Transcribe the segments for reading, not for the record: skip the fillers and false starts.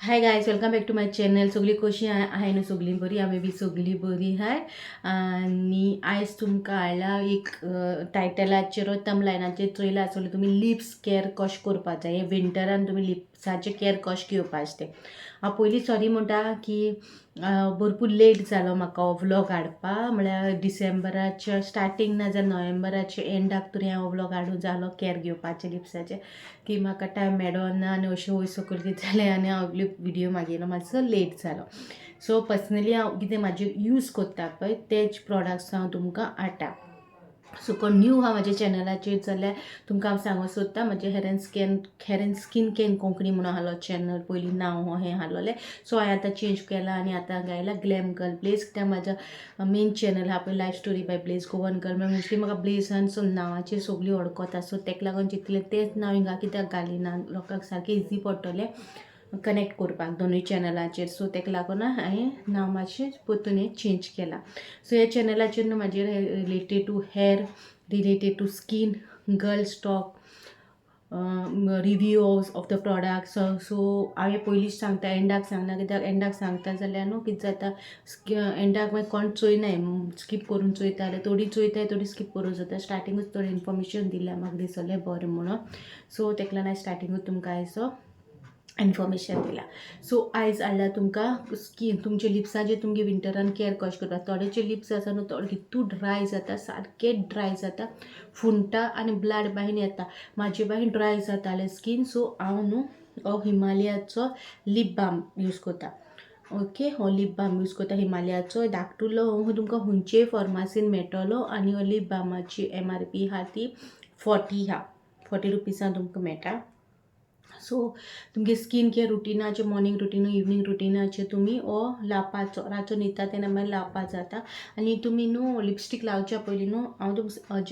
High guys, welcome back to my channel. सगळी कशी आहे न्हू? सगळी बरी, आमी बी सगळी बरी हाय. आणि आयज तुमकां हाडला एक टायटलाचेर तमलायनाचेर चोयला आसतलें तुमी लिप्स केअर कशें करपाक जाय. हे विंटरान तुमी लिप्साचे केअर कशें घेवपाचें तें. हांव पयलीं सॉरी म्हणटा की भरपूर लेट जालो म्हाका हो व्लॉग हाडपा. म्हळ्यार डिसेंबराच्या स्टार्टींग ना जाल्यार नोव्हेंबराच्या एंडाक तरी हांव व्लॉग हाडूं जालो केअर घेवपाचें लिप्साचें, की म्हाका टायम मेळो ना आनी अशें वयर सकयल कितें जालें आनी हांव व्हिडिओ मागयलो मातसो लेट जालो. सो पर्सनली हांव कितें म्हाजे यूज करता पळय तेच प्रॉडक्ट्स हांव तुमकां हाडटा. सो कोण न्यू हा म्हाज्या चॅनलाचेर जाल्यार तुमकां हांव सांगूंक सोदतां, म्हाजें हेर एंड स्कीन केअर कोंकणी म्हणून आसलो चॅनल, पयलीं नांव हें आसलोलें. सो हांवें आतां चेंज केलां आनी आतां गायला ग्लॅम गर्ल ब्लेज. कित्याक म्हाजो मेन चॅनल आहा पळय life story by Blaise Goan girl, म्हळ्यार मोस्टली म्हाका ब्लेजान नांवाचेर सगळीं वळखता. सो तेका लागून चिंतलें तेंच नांव हिंगा कित्याक घालिना, लोकांक सारकें इजी पडटलें कनेक्ट करपाक दोनूय चॅनलाचेर. सो तेका लागून हांवें नांव मातशें परतून चेंज केलां. सो ह्या चॅनलाचेर न्हू म्हाजेर related to hair, related to skin, girls talk, reviews of the products. So हांवें पयलींच सांगता, एंडाक सांगना, कित्याक एंडाक सांगता जाल्यार न्हू कितें जाता, एंडाक मागीर कोण चोयनाय, स्कीप करून चोयता जाल्यार थोडी चोयताय, थोडी स्कीप करून चोयता. स्टार्टिंगूच थोडें इन्फॉर्मेशन दिल्यार म्हाका दिसलें बरें म्हणून. सो तेका लागून हांवें स्टार्टिंगूच तुमकां आयजो इन्फॉर्मेशन दिला. सो आयज हाडला तुमकां स्कीन तुमचे लिप्साचे तुमगे विंटरान केअर कशें करता. थोडेचे लिप्स आसा न्हू थोडे कितू ड्राय जाता, सारके ड्राय जाता, फुंटा आनी ब्लड बाहीन येता. म्हाजे बाहीन ड्राय जातालें स्कीन. सो हांव न्हू हो हिमालयाचो लिप बाम यूज करता. ओके, हो लिप बाम यूज करता हिमालयाचो. धाकटुलो हो तुमकां खंयचेय फार्मासीन मेळटलो आनी हो लिप बामाची MRP आहा ती 40 आहा, 40 रुपीजान तुमकां मेळटा. सो तुमगे स्कीन केअर रुटिनाचे मॉर्निंग रुटीन, इवनिंग रुटिनाचे तुमी हो लावपाचो. रातचो न्हिदता तेन्ना मागीर लावपाक जाता. आनी तुमी न्हू लिपस्टीक लावच्या पयलीं न्हू हांव तुमकां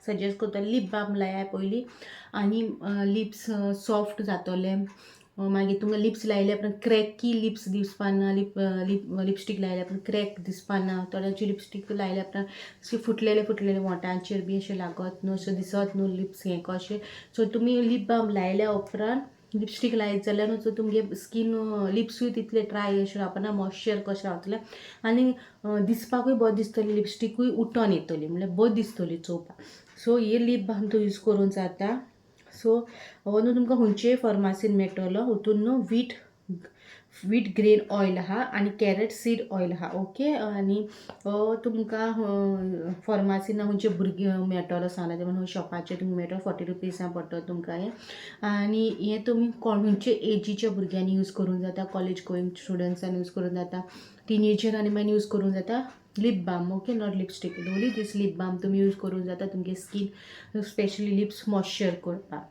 सजेस्ट करता लिप बाम लाया पयलीं, आनी लिप्स सॉफ्ट जातोले. मागीर तुमकां लिप्स लायल्या उपरांत क्रॅकी लिप्स दिसपा ना. लिपस्टीक लायल्या उपरांत क्रॅक दिसपा ना. थोड्यांची लिपस्टीक लायल्या उपरांत अशें फुटलेले ओंठांचेर बी अशें लागत न्हू, अशें दिसत न्हू लिप्स हें कशें. सो तुमी लिप बाम लायल्या उपरांत लिपस्टीक लायत जाल्यार न्हू, सो तुमगे स्कीन लिप्सूय तितले ड्राय अशें रावपाना, मॉइश्चर कशें रावतलें आनी दिसपाकूय बरें दिसतली, लिपस्टिकूय उठोन येतली, म्हळ्यार बरी दिसतली चोवपाक. सो ही लिप बाम तूं यूज करूं जाता. सो हो न्हू तुमकां खंयचेय फार्मासीन मेळटलो. हितून न्हू वीट ग्रेन ऑयल आहा आनी कॅरेट सीड ऑयल आहा. ओके, आनी हो तुमकां फार्मासीन खंयचे भुरगीं मेळटलो सांगला ते म्हणून शॉपाचेर तुमकां मेळटलो. 40 रुपीजां पडटलो तुमकां हें. आनी हें तुमी खंयचे एजीच्या भुरग्यांनी यूज करूं जाता, कॉलेज गोईंग स्टुडंट्सांनी यूज करूं जाता, टिनेजरांनी मागीर यूज करूं जाता lip balm. Okay, not lipstick, only this lip balm तुमी यूज करूं जाता तुमगे स्कीन स्पेशली लिप्स मॉइश्चर करपाक.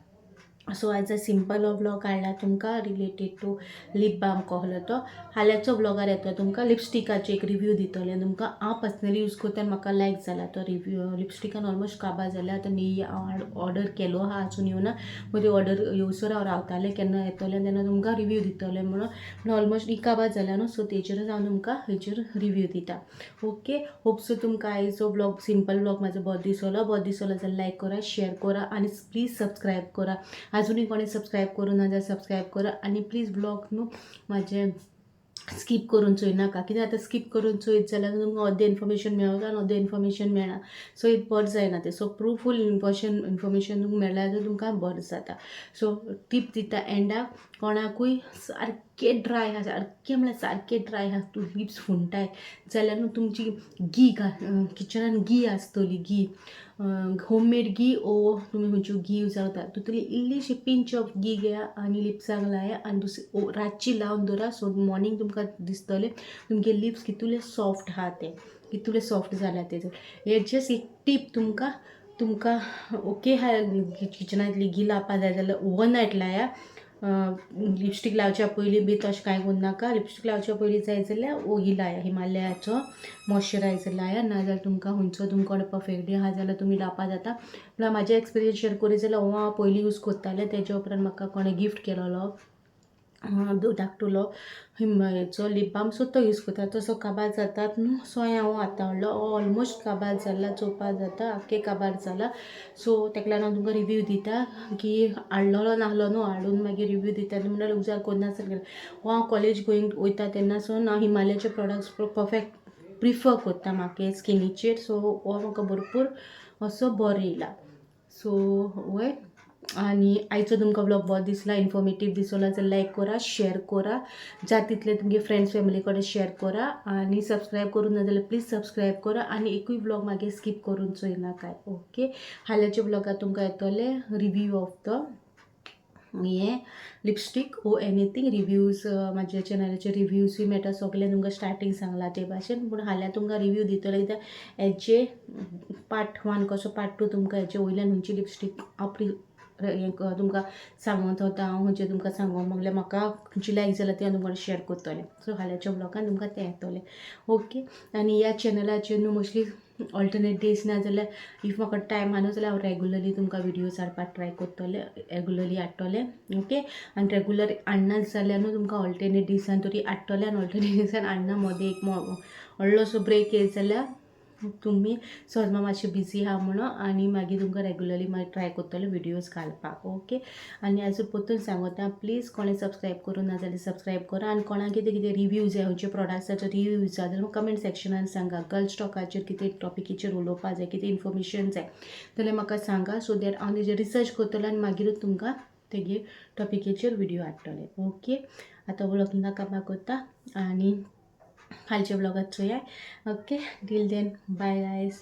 सो आयज सिंपल हो व्लॉग हाडला तुमकां रिलेटेड टू लिप बाम कहलो तो. हाल्याचो व्लॉगार येता तुमकां लिपस्टिकाचे एक रिव्ह्यू दितलें तुमकां. हांव पर्सनली यूज करता आनी म्हाका लायक जाला तो रिव्ह्यू. लिपस्टिकान ऑलमोस्ट काबार जाल्या. आतां न्ही हांव ऑर्डर केलो आहा, अजून येवना. मदीं ऑर्डर येवसर हांव रावतालें केन्ना येतलें तेन्ना तुमकां रिव्ह्यू दितलें म्हणून. ऑलमोस्ट ही काबार जाल्या न्हू, सो तेजेरच हांव तुमकां हेजेर रिव्ह्यू दिता. ओके, होप सो तुमकां आयजो व्लॉग सिंपल व्लॉग म्हाजो बरो दिसलो जाल्यार लायक करा, शेअर करा आनी प्लीज सबस्क्रायब करा. अजूनही कोणी सबस्क्रायब करूं ना जाल्यार सबस्क्रायब करा. आनी प्लीज ब्लॉग न्हू म्हाजें स्कीप करून चोयनाका, कित्याक आतां स्कीप करून चोयत जाल्यार तुमकां अर्दें इन्फॉर्मेशन मेळटा आनी अर्दें इन्फॉर्मेशन मेळना. सो एक बरें जायना तें. सो फूल इन्फॉर्मेशन तुमकां मेळ्ळ्यार जाल्यार तुमकां बरें जाता. सो टीप दिता एंडाक, कोणाकूय सारके ड्राय आहा, सारके म्हळ्यार सारके ड्राय आहा, तूं लिप्स फुंटाय जाल्यार न्हू तुमची घी किचनान घी आसतली, घी होममेड घी ओ तुमी खंयच्यो घी यूज जाता तितूंतली इल्लीशी पिंच ऑफ घी घेया आनी लिप्साक लाया आनी रातची लावन दवरा. सो मॉर्निंग तुमकां दिसतलें तुमगे लिप्स कितुले सॉफ्ट आहा ते, कितुले सॉफ्ट जाल्या ते. हे जस्ट एक टीप तुमकां ओके हा. किचनांतली घी लावपा जाय जाल्यार ओवरनायट लाया. लिपस्टीक लावच्या पयलीं बी तशें कांय करूं नाका. लिपस्टीक लावच्या पयलीं जाय जाल्यार ही लाया, हिमालयाचो मॉइश्चरायझर लाया. नाजाल्यार तुमकां खंयचो तुमकां परफेक्ट डे आहा जाल्यार तुमी लावपा जाता. म्हळ्यार म्हाजे एक्सपिरियन्स शेअर करी जाल्यार हो हांव पयलीं यूज करतालें. तेज्या उपरांत म्हाका कोणें गिफ्ट केलोलो धाकटुलो हिमालयाचो लिप बाम सो तो यूज करता तसो काबार जातात न्हू सो हांव आतां हाडलो ऑलमोस्ट काबार जाला चोवपा जाता आख्खे काबार जाला सो तेका लागून हांव तुमकां रिव्यू दिता की हाडलोलो नाहलो न्हू हाडून मागीर रिव्यू दिता म्हणल्यार लोक जर कोन्नासतना हो हांव कॉलेज गोईंग वयता तेन्नासून हांव हिमालयाचे प्रोडक्ट्स परफेक्ट प्रिफर करता म्हाका स्किनीचेर सो हो म्हाका भरपूर असो बरो येयला सो वय आनी आयचो तुमकां ब्लॉग बरो दिसला इन्फॉर्मेटीव दिसलो जाल्यार लायक करा शेअर करा जाता तितले तुमगे फ्रेंड्स फॅमिली कडेन शेअर करा आनी सबस्क्रायब करूं ना जाल्यार प्लीज सबस्क्रायब करा आनी एकूय ब्लॉग मागीर स्कीप करून चोयनाकाय ओके हाल्याच्या ब्लॉगात तुमकां येतले रिव्यू ऑफ द हे लिपस्टीक ओ एनीथींग रिव्यूज म्हाज्या चॅनलाचे रिव्यूजूय मेळटा सगळे तुमकां स्टार्टींग सांगला ते भाशेन पूण हाल्या तुमकां रिव्यू दितले कित्याक हेचे पार्ट 1 कसो पार्ट 2 तुमकां हेचे वयल्यान खंयची लिपस्टीक हांव तुमकां सांगत होता हांव खंयचे तुमकां सांगूंक म्हणल्यार म्हाका खंयची लायक जाल्यार ते हांव तुमकां शेअर करतलें सो हाल्याच्या ब्लॉगान तुमकां तें येतलें ओके आनी ह्या चॅनलाचेर न्हू मोस्टली ऑल्टरनेट डेज ना जाल्यार इफ म्हाका टायम आहा जाल्यार हांव रेगुलरली तुमकां व्हिडियोज हाडपाक ट्राय करतलें रेगुलरली हाडटलें ओके आनी रेगुलर हाडनात जाल्यार न्हू तुमकां ऑल्टरनेट दिसान तरी हाडटलें आनी ऑल्टरनेट दिसान हाडना मदें एक व्हडलोसो ब्रेक येयत जाल्यार तुमी समज मातशें बिजी आहा म्हणून आनी मागीर तुमकां रेगुलरली मागीर ट्राय करतले व्हिडियोज घालपाक ओके आनी आजून परतून सांगता प्लीज कोणें सबस्क्रायब करूं ना जाल्यार सबस्क्रायब करा आनी कोणाक कितें कितें रिव्यूज जाय खंयचे प्रोडक्ट्साचो रिव्यूज जाय जाल्यार कमेंट सेक्शनान सांगा गर्ल स्टॉकाचेर कितें टॉपिकीचेर उलोवपा जाय कितें इन्फॉर्मेशन जाय जाल्यार म्हाका सांगा सो दॅट हांव तेजेर रिसर्च करतलें आनी मागीरूच तुमकां तेगे टॉपिकीचेर व्हिडियो हाडटलें ओके आतां व्लॉग नाका करता आनी हालच्या ब्लॉगात चोया okay till then bye guys